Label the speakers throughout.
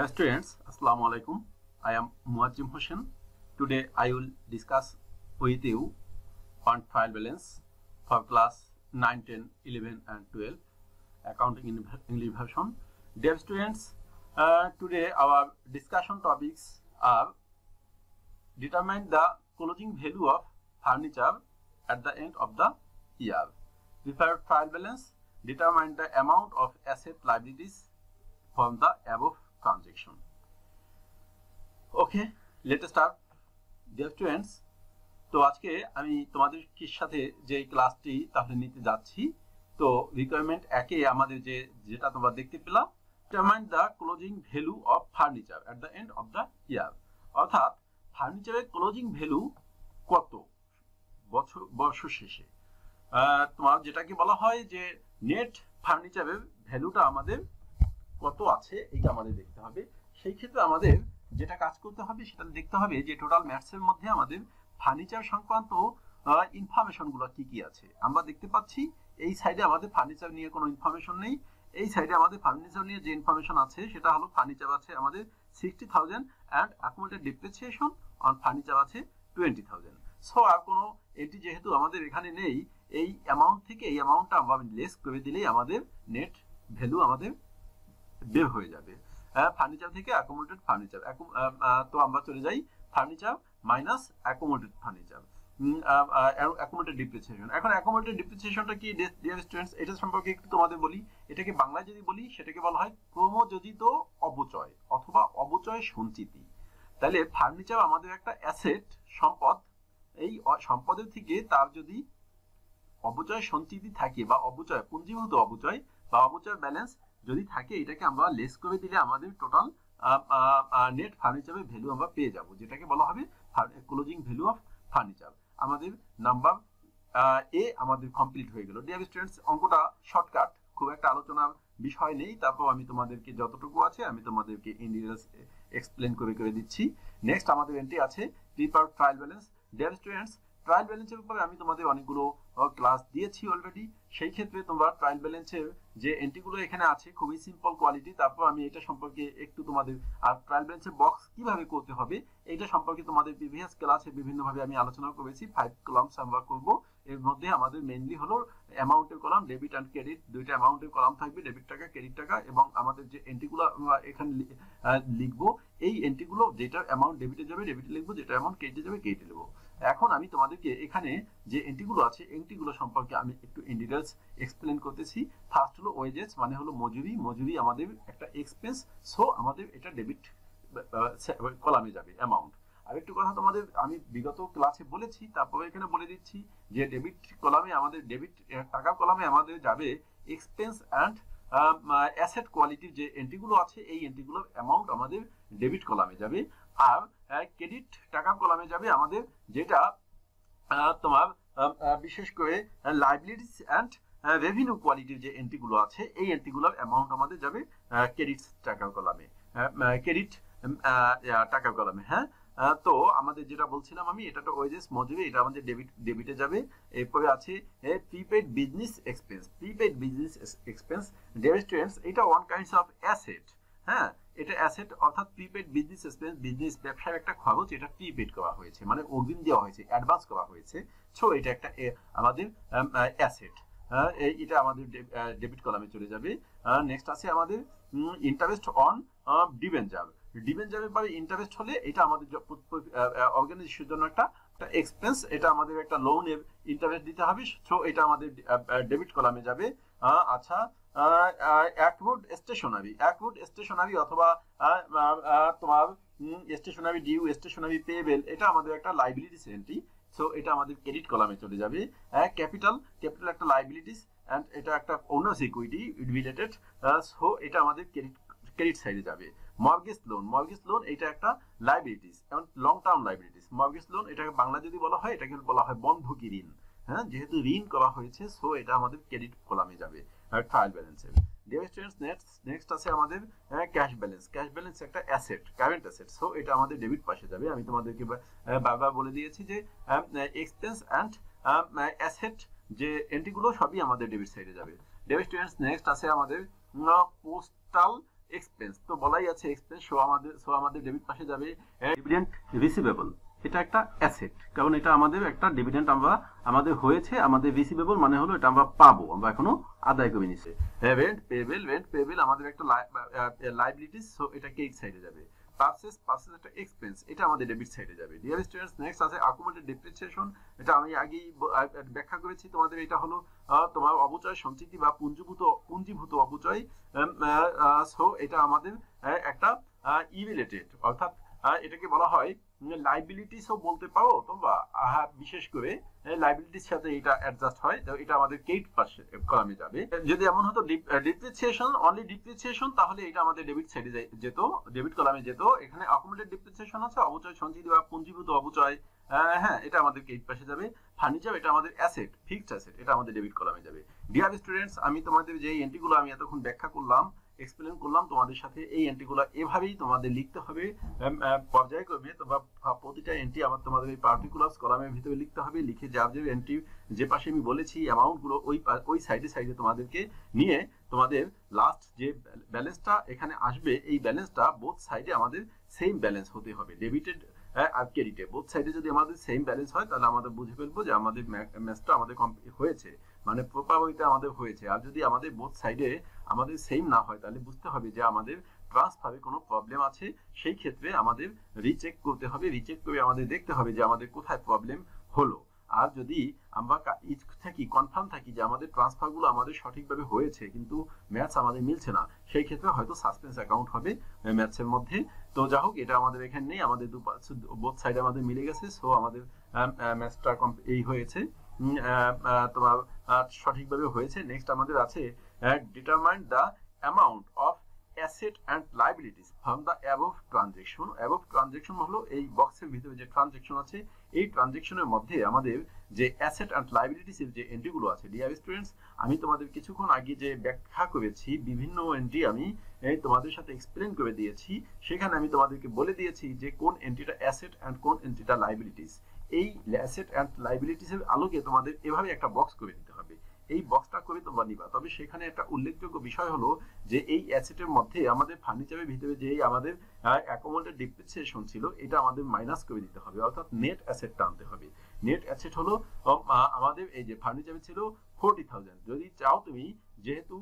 Speaker 1: Dear students, Assalamu alaikum. I am Muazzim Hossain. Today I will discuss with you fund trial balance for class 9, 10, 11 and 12 accounting in English version. Dear students, today our discussion topics are determine the closing value of furniture at the end of the year. Before trial balance, determine the amount of asset liabilities from the above transaction. Okay, let us start. Dear students, তো আজকে আমি তোমাদের সাথে যে ক্লাসটি তাহলে নিতে যাচ্ছি। তো রিকোয়ারমেন্ট একে আমাদের যেটা তোমরা দেখতে পেলাম, determine the closing value of furniture at the end of the year, অর্থাৎ ফার্নিচারের ক্লোজিং ভ্যালু কত বছর শেষে। তোমার যেটাকে বলা হয় যে নেট ফার্নিচারের ভ্যালুটা আমাদের কত আছে এটা আমাদের দেখতে হবে। সেই ক্ষেত্রে আমাদের যেটা কাজ করতে হবে সেটা দেখতে হবে যে টোটাল ম্যাথসের মধ্যে আমাদের ফার্নিচার সংক্রান্ত ইনফরমেশন গুলো কি কি আছে। আমরা দেখতে পাচ্ছি এই সাইডে আমাদের ফার্নিচার নিয়ে কোনো ইনফরমেশন নেই। এই সাইডে আমাদের ফার্নিচার নিয়ে যে ইনফরমেশন আছে সেটা হলো ফার্নিচার আছে আমাদের 60,000 and accumulated depreciation on furniture আছে 20,000। সো আর কোনো এটি যেহেতু আমাদের এখানে নেই, এই অ্যামাউন্ট থেকে এই অ্যামাউন্টটা আমরা লেস করে দিলেই আমাদের নেট ভ্যালু আমাদের বের হয়ে যাবে। ফার্নিচার থেকে অ্যাকুমুলেটেড ফার্নিচার, তো আমরা চলে যাই furniture minus accumulated furniture, accumulated depreciation. এখন অ্যাকুমুলেটেড ডিপ্রিসিয়েশনটা কি ডিয়ার স্টুডেন্টস, এটা সম্পর্কে একটু তোমাদের বলি। এটাকে বাংলায় যদি বলি সেটাকে বলা হয় ক্রমযোজিত অবচয় অথবা অবচয় সঞ্চিতি। তাহলে ফার্নিচার আমাদের একটা অ্যাসেট, সম্পদ। এই সম্পদের থেকে তার যদি অবচয় সঞ্চিতি থাকে বা অবচয় পুঞ্জীভূত অবচয় বা অবচয় ব্যালেন্স যদি থাকে, এটাকে আমরা লেস করে দিলে আমাদের টোটাল নেট ফার্নিচারের ভ্যালু আমরা পেয়ে যাব, যেটাকে বলা হবে ক্লোজিং ভ্যালু অফ ফার্নিচার। আমাদের নাম্বার এ আমাদের কমপ্লিট হয়ে গেল। ডিয়ার স্টুডেন্টস, অঙ্কটা শর্টকাট, খুব একটা আলোচনার বিষয় নেই। তারপর আমি তোমাদেরকে যতটুকু আছে আমি তোমাদেরকে ইন ডিটেইলস এক্সপ্লেন করে দিচ্ছি। নেক্সট আমাদের এন্ট্রি আছে prepare trial balance. Dear students, trial ব্যালেন্সের উপরে আমি তোমাদের অনেকগুলো ক্লাস দিয়েছি অলরেডি। সেই ক্ষেত্রে তোমরা ট্রায়াল ব্যালেন্সের যে এন্ট্রিগুলো এখানে আছে খুবই সিম্পল কোয়ালিটি। তারপর আমি এটা সম্পর্কে একটু তোমাদের, আর ট্রায়াল ব্যালেন্সের বক্স কিভাবে করতে হবে এটা সম্পর্কে তোমাদের প্রিভিয়াস ক্লাসে বিভিন্নভাবে আমি আলোচনা করেছি। 5 কলামস আমরা করব। এর মধ্যে আমাদের মেইনলি হলো অ্যামাউন্টের কলাম, ডেবিট অ্যান্ড ক্রেডিট, দুইটা অ্যামাউন্টের কলাম থাকবে, ডেবিট টাকা ক্রেডিট টাকা, এবং আমাদের যে এন্ট্রিগুলো আমরা এখানে লিখবো এই এন্ট্রিগুলো যেটা অ্যামাউন্ট ডেবিটে যাবে ডেবিটে লিখবো, যেটা অ্যামাউন্ট ক্রেডিটে যাবে ক্রেডিটে লিখবো। এখন আমি তোমাদেরকে এখানে যে এন্ট্রিগুলো আছে এন্ট্রিগুলো সম্পর্কে আমি একটু ইন ডিটেইলস এক্সপ্লেন করতেছি। ফার্স্ট হলো ওয়েজেস, মানে হলো মজুরি। মজুরি আমাদের একটা এক্সপেন্স, সো আমাদের এটা ডেবিট কলামে যাবে অ্যামাউন্ট। আর একটু কথা তোমাদের আমি বিগত ক্লাসে বলেছি, তারপরে এখানে বলে দিচ্ছি যে ডেবিট কলামে আমাদের ডেবিট টাকা কলামে আমাদের যাবে এক্সপেন্স অ্যান্ড অ্যাসেট কোয়ালিটির যে এন্ট্রিগুলো আছে এই এন্ট্রিগুলোর অ্যামাউন্ট আমাদের ডেবিট কলামে যাবে। আর ক্রেডিট টাকা কলামে যাবে আমাদের যেটা তোমার বিশেষ করে লাইবিলিটিস অ্যান্ড রেভিনিউ কোয়ালিটির যে এন্ট্রিগুলো আছে এই এন্ট্রিগুলোর অ্যামাউন্ট আমাদের যাবে ক্রেডিট টাকা কলামে, ক্রেডিট টাকা কলামে। হ্যাঁ, তো আমাদের যেটা বলছিলাম আমি, এটা তো ওয়েজেস মজুরি, এটা আমাদের ডেবিটে যাবে। এরপরে আছে prepaid business expense. Prepaid business expense dear students, এটা ওয়ান কাইন্ডস অফ অ্যাসেট। হ্যাঁ, এটা অ্যাসেট, অর্থাৎ প্রিপেইড বিজনেস এক্সপেন্স, বিজনেস ব্যবসার একটা খরচ, এটা প্রিপেইড করা হয়েছে, মানে অগ্রিম দেওয়া হয়েছে, অ্যাডভান্স করা হয়েছে। সো এটা একটা আমাদের অ্যাসেট, এটা আমাদের ডেবিট কলামে চলে যাবে। নেক্সট আছে আমাদের ইন্টারেস্ট অন ডিবেঞ্চার। ডিবেঞ্চারের পরে ইন্টারেস্ট হলে এটা আমাদের অর্গানাইজেশনের জন্য একটা এক্সপেন্স, এটা আমাদের একটা লোনের ইন্টারেস্ট দিতে হবে। সো এটা আমাদের ডেবিট কলামে যাবে। আচ্ছা, অ্যাকউড স্টেশনারি অথবা তোমার স্টেশনারি ডিউ, স্টেশনারি পেয়েবেল, এটা আমাদের একটা লাইবিলিটিস এন্ট্রি। সো এটা আমাদের ক্রেডিট কলামে চলে যাবে। ক্যাপিটাল একটা লাইবিলিটিস অ্যান্ড এটা একটা ওনার্স ইকুইটি রিলেটেড, সো এটা আমাদের ক্রেডিট সাইডে যাবে। মর্গেজ লোন এটা একটা লাইবিলিটিস এবং long term liabilities. Mortgage loan এটাকে বাংলা যদি বলা হয় এটাকে বলা হয় বন্ধকি ঋণ। হ্যাঁ, যেহেতু ঋণ করা হয়েছে সো এটা আমাদের ক্রেডিট কলামে যাবে ট্রায়াল ব্যালেন্সের। ডিয়ার স্টুডেন্টস, নেক্সট আছে আমাদের ক্যাশ ব্যালেন্স। ক্যাশ ব্যালেন্স একটা অ্যাসেট, কারেন্ট অ্যাসেট, সো এটা আমাদের ডেবিট পাশে যাবে। আমি তোমাদেরকে বারবার বলে দিয়েছি যে এক্সপেন্স অ্যান্ড অ্যাসেট যে এন্ট্রিগুলো সবই আমাদের ডেবিট সাইডে যাবে। ডিয়ার স্টুডেন্টস, নেক্সট আছে আমাদের পোস্টাল এক্সপেন্স, তো বলাই আছে এক্সপেন্স আমাদের ডেবিট পাশে যাবে ডিভিডেন্ড রিসিভেবল, এটা একটা অ্যাসেট, কারণ এটা আমাদের একটা ডিভিডেন্ড আমাদের হয়েছে, আমাদের রিসিভেবল মানে হলো এটা আমরা পাবো, আমরা এখনো আদায় করে নিছি। রেন্ট পেয়েবল আমাদের একটা লাইবিলিটিস, সো এটা ক্রেডিট সাইডে যাবে। পারচেজ একটা এক্সপেন্স, এটা আমাদের ডেবিট সাইডে যাবে। ডিয়ার স্টুডেন্টস, নেক্সট আছে অ্যাকুমুলেটেড ডেপ্রিসিয়েশন, এটা আমি আগেই ব্যাখ্যা করেছি তোমাদের, এটা হলো তোমার অপচয় সঞ্চিতি বা পুঞ্জীভূত অপচয়। সো এটা আমাদের একটা ইরিলেটেড, অর্থাৎ এটাকে বলা হয় লাইবিলিটিসও বলতে পারো তোমরা, বিশেষ করে লাইবিলিটির সাথে এটা অ্যাডজাস্ট হয়, তো এটা আমাদের ক্রেডিট পাশে কলামে যাবে। যদি এমন হতো ডিপ্রিসিয়েশন, অনলি ডিপ্রিসিয়েশন, তাহলে এটা আমাদের ডেবিট সাইডে যেত, ডেবিট কলামে যেত। এখানে অ্যাকুমুলেটেড ডিপ্রিসিয়েশন আছে, অপচয় সঞ্চিতি বা পুঞ্জীভূত অপচয়, হ্যাঁ এটা আমাদের ক্রেডিট পাশে যাবে। ফার্নিচার, এটা আমাদের অ্যাসেট, ফিক্সড অ্যাসেট, এটা আমাদের ডেবিট কলামে যাবে। ডিয়ার স্টুডেন্টস, আমি তোমাদের যে এন্ট্রিগুলো আমি এতক্ষণ ব্যাখ্যা করলাম, এক্সপ্লেন করলাম তোমাদের সাথে, এই এন্ট্রিগুলো এভাবেই তোমাদের লিখতে হবে পর্যায়ক্রমে। তোমরা প্রতিটা এন্ট্রি আবার তোমাদের এই পার্টিকুলার কলামের ভিতরে লিখতে হবে, লিখে যে এন্ট্রি যে পাশে আমি বলেছি অ্যামাউন্ট গুলো ওই সাইডে তোমাদেরকে নিয়ে তোমাদের লাস্ট যে ব্যালেন্সটা এখানে আসবে, এই ব্যালেন্সটা বোথ সাইডে আমাদের সেম ব্যালেন্স হতে হবে। ডেবিটেড আর ক্রেডিটে বোথ সাইডে যদি আমাদের সেম ব্যালেন্স হয়, তাহলে আমাদের বুঝে ফেলবো যে আমাদের ম্যাচটা আমাদের হয়েছে, মানে প্রপার ওয়েতে আমাদের হয়েছে। আর যদি আমাদের বোথ সাইডে আমাদের সেম না হয়, তাহলে বুঝতে হবে যে আমাদের ট্রান্সফারে কোনো প্রবলেম আছে। সেই ক্ষেত্রে আমাদের রিচেক করতে হবে, রিচেক করে আমাদের দেখতে হবে যে আমাদের কোথায় প্রবলেম হলো। আর যদি আমরা কনফার্ম থাকি যে আমাদের ট্রান্সফারগুলো আমাদের সঠিকভাবে হয়েছে, কিন্তু ম্যাথস আমাদের মিলছে না, সেই ক্ষেত্রে হয়তো সাসপেন্স অ্যাকাউন্ট হবে ম্যাথসের মধ্যে। তো যা হোক, এটা আমাদের এখানে নেই, আমাদের বোথ সাইডে আমাদের মিলে গেছে, সো আমাদের ম্যাথসটা এই হয়েছে, তোমার সঠিকভাবে হয়েছে। নেক্সট আমাদের আছে determine the amount of asset and liabilities from the above transaction. Above transaction হলো এই বক্সের ভিতরে যে ট্রানজেকশন আছে, এই ট্রানজেকশনের মধ্যে আমাদের যে অ্যাসেট অ্যান্ড লাইবিলিটিসের যে এন্ট্রিগুলো আছে। ডিয়ার স্টুডেন্টস, আমি তোমাদের কিছুক্ষণ আগে যে ব্যাখ্যা করেছি, বিভিন্ন এন্ট্রি আমি তোমাদের সাথে এক্সপ্লেন করে দিয়েছি, সেখানে আমি তোমাদেরকে বলে দিয়েছি যে কোন এন্ট্রিটা অ্যাসেট অ্যান্ড কোন এন্ট্রিটা লাইবিলিটিস। এই অ্যাসেট অ্যান্ড লাইবিলিটিসের আলোকে তোমাদের এভাবে একটা বক্স করে দিতে হবে, এই বক্সটা করে তোমরা নিবা। তবে সেখানে একটা উল্লেখযোগ্য বিষয় হলো যে এই অ্যাসেটের মধ্যে আমাদের ফার্নিচারের ভিতরে যে আমাদের অ্যাকুমুলেটেড ডিপ্রিসিয়েশন ছিল, এটা আমাদের মাইনাস করে দিতে হবে, অর্থাৎ নেট অ্যাসেটটা আনতে হবে। নেট অ্যাসেট হলো আমাদের এই যে ফার্নিচারে ছিল 40,000, যদি চাও তুমি, যেহেতু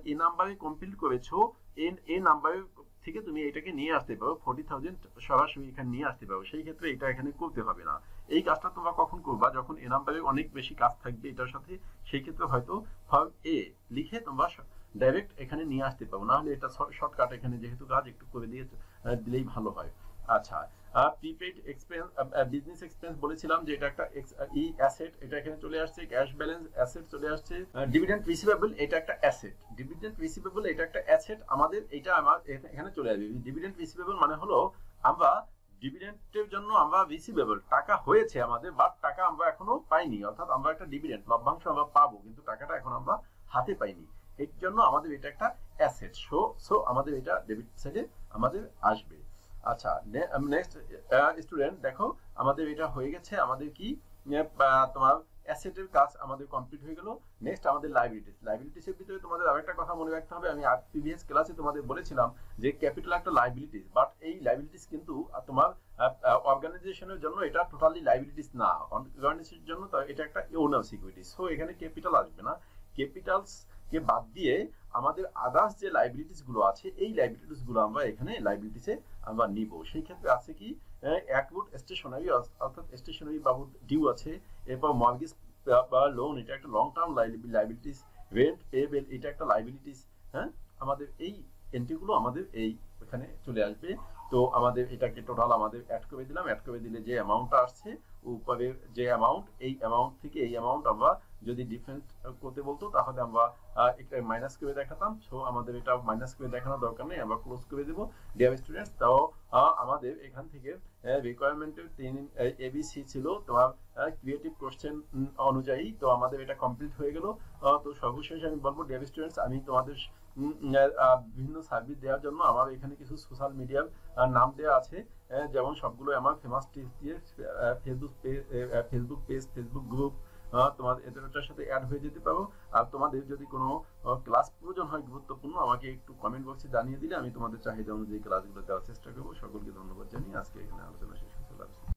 Speaker 1: এই নাম্বারে কমপ্লিট করেছো, এই নাম্বারে থেকে তুমি এটাকে নিয়ে আসতে পারো, 40,000 সরাসরি এখানে নিয়ে আসতে পারো, সেই ক্ষেত্রে এটা এখানে করতে হবে না। এই কাজটা তোমরা কখন করবা? যখন এ নাম্বারে অনেক বেশি কাজ থাকবে এটার সাথে, সেই ক্ষেত্রে হয়তো ফর্ম এ লিখে তোমরা ডাইরেক্ট এখানে নিয়ে আসতে পারো, না হলে এটা শর্টকাট এখানে যেহেতু কাজ একটু করে দিলেই ভালো হয়। আচ্ছা, প্রিপেইড এক্সপেন্স, বিজনেস এক্সপেন্স বলেছিলাম যে এটা একটা ই অ্যাসেট, এটা এখানে চলে আসছে। ক্যাশ ব্যালেন্স অ্যাসেট চলে আসছে। ডিভিডেন্ড রিসিভেবল, এটা একটা অ্যাসেট। ডিভিডেন্ড রিসিভেবল এটা একটা অ্যাসেট আমাদের, এটা আমার এখানে চলে আসবে। ডিভিডেন্ড রিসিভেবল মানে হলো আমরা ডিভিডেন্ডের জন্য আমরা রিসিভেবল, টাকা হয়েছে আমাদের, বাট টাকা আমরা এখনো পাইনি, অর্থাৎ আমরা একটা ডিভিডেন্ড লভ্যাংশ আমরা পাবো, কিন্তু টাকাটা এখন আমরা হাতে পাইনি, এর জন্য আমাদের এটা একটা অ্যাসেট। সো আমাদের এটা ডেবিট সাইডে আমাদের আসবে। আচ্ছা, নেক্সট স্টুডেন্ট দেখো, আমাদের এটা হয়ে গেছে। আমাদের কি তোমার অ্যাসেটের কাজ আমাদের কমপ্লিট হয়ে গেল। নেক্সট আমাদের লাইবিলিটিস এর ভিতরে তোমাদের আরেকটা কথা মনে রাখতে হবে, আমি প্রিভিয়াস ক্লাসে তোমাদের বলেছিলাম যে ক্যাপিটাল একটা লাইবিলিটিস, বাট এই লাইবিলিটিস কিন্তু তোমার অর্গানাইজেশনের জন্য এটা টোটালি লাইবিলিটিস না, অর্গানাইজেশনের জন্য এটা একটা ওনার সিকিউরিটি। সো এখানে ক্যাপিটাল আসবে না, ক্যাপিটালস কে বাদ দিয়ে আমাদের আদার্স যে লাইবিলিটিস গুলো আছে, এই লাইবিলিটিস গুলো আমরা এখানে লাইবিলিটিসে আমরা নিব। সেই ক্ষেত্রে আছে কি, অ্যাকুট স্টেশনারি, অর্থাৎ স্টেশনারি বাবদ ডিউ আছে, এরপর মর্গেজ বা লোন, এটা একটা long term liabilities, rent payable, এটা একটা লাইবিলিটিস। হ্যাঁ, আমাদের এই এন্ট্রিগুলো আমাদের এই এখানে চলে আসবে। তো আমাদের এটাকে টোটাল আমাদের অ্যাড করে দিলাম, অ্যাড করে দিলে যে অ্যামাউন্টটা আসছে উপরের যে অ্যামাউন্ট, এই অ্যামাউন্ট থেকে এই অ্যামাউন্ট আমরা যদি ডিফারেন্স করতে বলতো, তাহলে আমরা একটা মাইনাস করে দেখাতাম। সো আমাদের এটা মাইনাস করে দেখানোর দরকার নেই, আমরা ক্লোজ করে দেবো। ডিয়ার স্টুডেন্টস, তাও আমাদের এখান থেকে রিকোয়ারমেন্টের 3 ABC ছিল তোমার ক্রিয়েটিভ কোশ্চেন অনুযায়ী, তো আমাদের এটা কমপ্লিট হয়ে গেল। তো সর্বশেষ আমি বলবো ডিয়ার স্টুডেন্টস, আমি তোমাদের বিভিন্ন সার্ভিস দেওয়ার জন্য আমার এখানে কিছু সোশ্যাল মিডিয়ার নাম দেওয়া আছে, যেমন সবগুলো আমার ফেমাস টিপস দিয়ে ফেসবুক পেজ, ফেসবুক গ্রুপ, তোমাদের এটার সাথে অ্যাড হয়ে যেতে পারো। আর তোমাদের যদি কোনো ক্লাস প্রয়োজন হয় হয় গুরুত্বপূর্ণ আমাকে একটু কমেন্ট বক্সে জানিয়ে দিলে আমি তোমাদের চাহিদা অনুযায়ী ক্লাসগুলো দেওয়ার চেষ্টা করবো। সকলকে ধন্যবাদ জানিয়ে আজকে এখানে আলোচনা শেষ করতে পারছি।